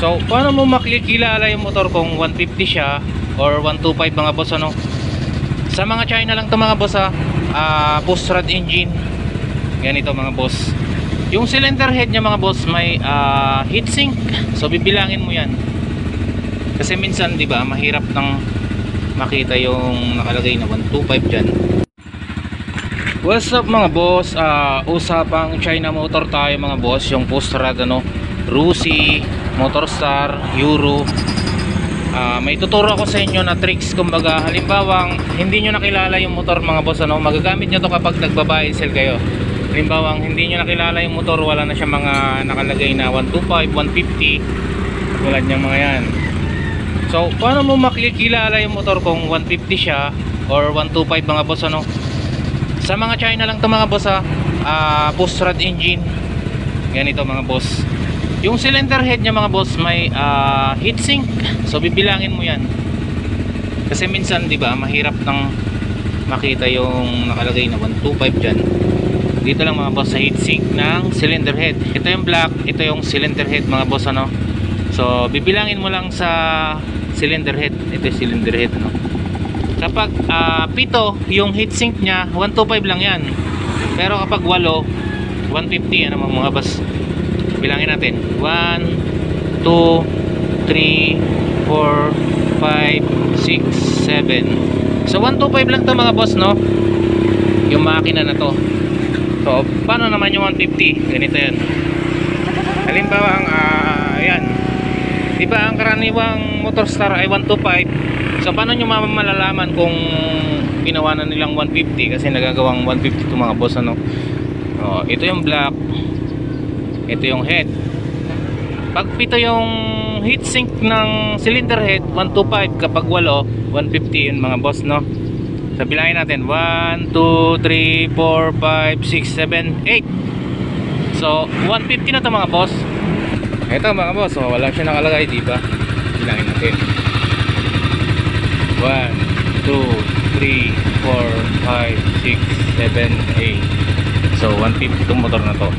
So, paano mo makikilala yung motor kung 150 siya or 125 mga boss, ano? Sa mga China lang to mga boss, push rod engine. Ganito mga boss. Yung cylinder head niya mga boss may heatsink. So bibilangin mo yan. Kasi minsan 'di ba, mahirap nang makita yung nakalagay na 125 diyan. What's up mga boss? Usapang China motor tayo mga boss, yung push rod ano, Rusi, Motorstar, Euro. May tuturo ako sa inyo na tricks, kumbaga halimbawa hindi nyo nakilala yung motor mga boss ano, magagamit nyo to kapag nagbabuy sell kayo. Halimbawa hindi nyo nakilala yung motor, wala na siya mga nakalagay na 125, 150 tulad niyang mga yan. So paano mo makikilala yung motor kung 150 siya or 125 mga boss ano? Sa mga China lang to mga boss, push rod engine. Ganito mga boss. Yung cylinder head niya mga boss may heatsink. So bibilangin mo yan. Kasi minsan 'di ba, mahirap nang makita yung nakalagay na 125 diyan. Dito lang mga boss sa heatsink ng cylinder head. Ito yung black, ito yung cylinder head mga boss ano. So bibilangin mo lang sa cylinder head. Ito yung cylinder head no. Kapag pito yung heatsink niya, 125 lang yan. Pero kapag 8, 150 ano mga boss. Bilangin natin 1, 2, 3, 4, 5, 6, 7. So 125 lang to mga boss no, yung makina na to. So paano naman yung 150? Ganito yan. Halimbawa ang ayan, diba ang karaniwang Motorstar ay 125. So paano nyo malalaman kung ginawa na nilang 150? Kasi nagagawang 150 to mga boss ano. Ito yung black, ito yung head. Pag pito yung heatsink ng cylinder head, 125. Kapag 8, 150 yun mga boss no. So bilangin natin 1, 2, 3, 4, 5, 6, 7, 8. So 150 na to mga boss. Ito mga boss, wala siya nakalagay diba? Bilangin natin 1, 2, 3, 4, 5, 6, 7, 8. So 150 itong motor na to.